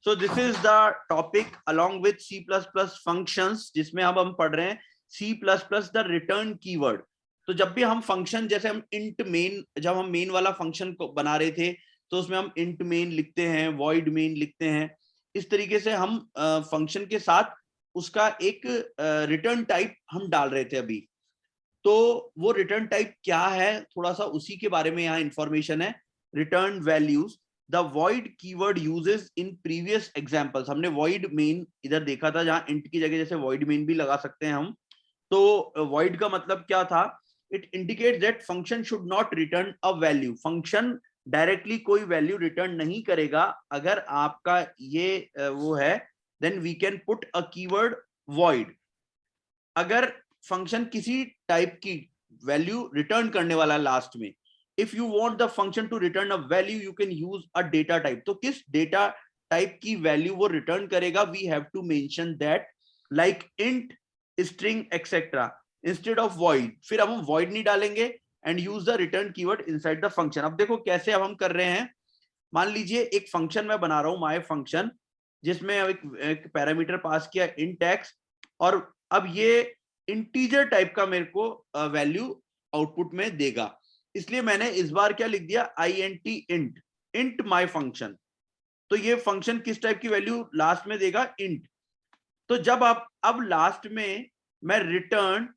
So this is the topic along with C++ functions, जिसमें अब हम पढ़ रहे हैं C++ the return keyword. तो जब भी हम फंक्शन, जैसे हम int main, जब हम मेन वाला फंक्शन को बना रहे थे तो उसमें हम int main लिखते हैं, void main लिखते हैं, इस तरीके से हम फंक्शन के साथ उसका एक रिटर्न टाइप हम डाल रहे थे अभी. तो वो रिटर्न टाइप क्या है, थोड़ा सा उसी के बारे में यहाँ इंफॉर्मेशन है. Return values, the void keyword uses in previous examples. हमने void main इधर देखा था, जहां int की जगह जैसे void main भी लगा सकते हैं हम. तो void का मतलब क्या था? It indicates that function should not return a value. Function directly कोई वैल्यू रिटर्न नहीं करेगा. अगर आपका ये वो है, then we can put a keyword void. अगर फंक्शन किसी टाइप की वैल्यू रिटर्न करने वाला लास्ट में, if you want the function to return a value, you can use a data type. तो किस डेटा टाइप की वैल्यू वो रिटर्न करेगा, we have to mention that, like int, string etcetera, instead of void. फिर अब हम void नहीं डालेंगे and use the return keyword inside the function. अब देखो कैसे अब हम कर रहे हैं. मान लीजिए एक फंक्शन मैं बना रहा हूं, माय फंक्शन, जिसमें एक पैरामीटर पास किया int x, और अब ये इंटीजर टाइप का मेरे को वैल्यू आउटपुट में देगा. इसलिए मैंने इस बार क्या लिख दिया, int my function. तो ये फंक्शन किस टाइप की वैल्यू लास्ट में देगा, int. तो जब आप अब लास्ट में मैं रिटर्न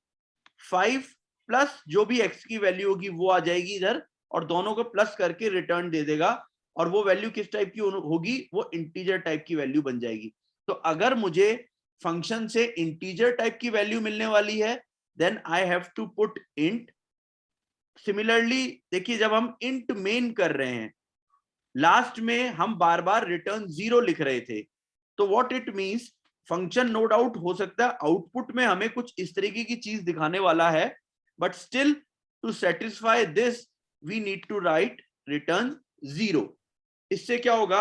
5 प्लस जो भी x की वैल्यू होगी वो आ जाएगी इधर, और दोनों को प्लस करके रिटर्न दे देगा, और वो वैल्यू किस टाइप की होगी, वो इंटीजर टाइप की वैल्यू बन जाएगी. तो अगर मुझे फंक्शन से इंटीजर टाइप की वैल्यू मिलने वाली है, then I have to put int. Similarly देखिए, जब हम इंट मेन कर रहे हैं, लास्ट में हम बार बार रिटर्न 0 लिख रहे थे. तो what it means, function no doubt हो सकता है आउटपुट में हमें कुछ इस तरीके की चीज दिखाने वाला है, but still to satisfy this we need to write return 0. इससे क्या होगा,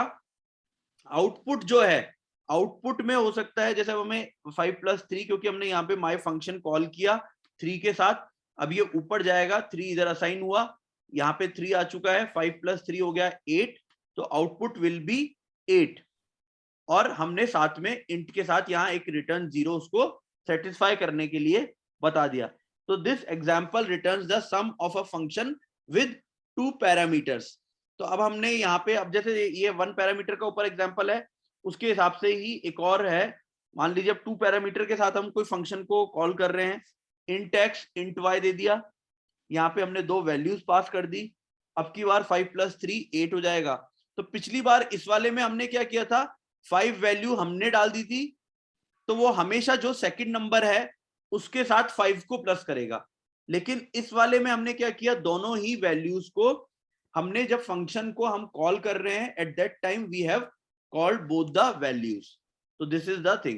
आउटपुट जो है, आउटपुट में हो सकता है जैसे हमें 5 प्लस 3, क्योंकि हमने यहाँ पे माई फंक्शन कॉल किया 3 के साथ, अब ये ऊपर जाएगा, 3 इधर असाइन हुआ, यहाँ पे 3 आ चुका है, 5 प्लस 3 हो गया 8. तो आउटपुट विल बी 8, और हमने साथ में इंट के साथ यहाँ एक रिटर्न 0 उसको सेटिस्फाई करने के लिए बता दिया. तो this example returns the sum of a function with 2 parameters. तो अब हमने यहाँ पे, अब जैसे ये 1 पैरामीटर का ऊपर एग्जाम्पल है, उसके हिसाब से ही एक और है. मान लीजिए अब 2 पैरामीटर के साथ हम कोई फंक्शन को कॉल कर रहे हैं, int x int y दे दिया, यहाँ पे हमने 2 वैल्यूज पास कर दी. अब की बार 5 प्लस 3 8 हो जाएगा. तो पिछली बार इस वाले में हमने क्या किया था, 5 वैल्यू हमने डाल दी थी, तो वो हमेशा जो सेकंड नंबर है उसके साथ 5 को प्लस करेगा. लेकिन इस वाले में हमने क्या किया, दोनों ही वैल्यूज को हमने, जब फंक्शन को हम कॉल कर रहे हैं, at that time we have called both the values. तो this is the thing.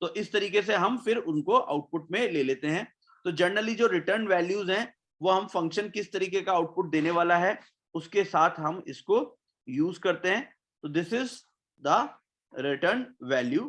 तो इस तरीके से हम फिर उनको आउटपुट में ले लेते हैं. तो जनरली जो रिटर्न वैल्यूज हैं, वो हम फंक्शन किस तरीके का आउटपुट देने वाला है उसके साथ हम इसको यूज करते हैं. तो this is the return value.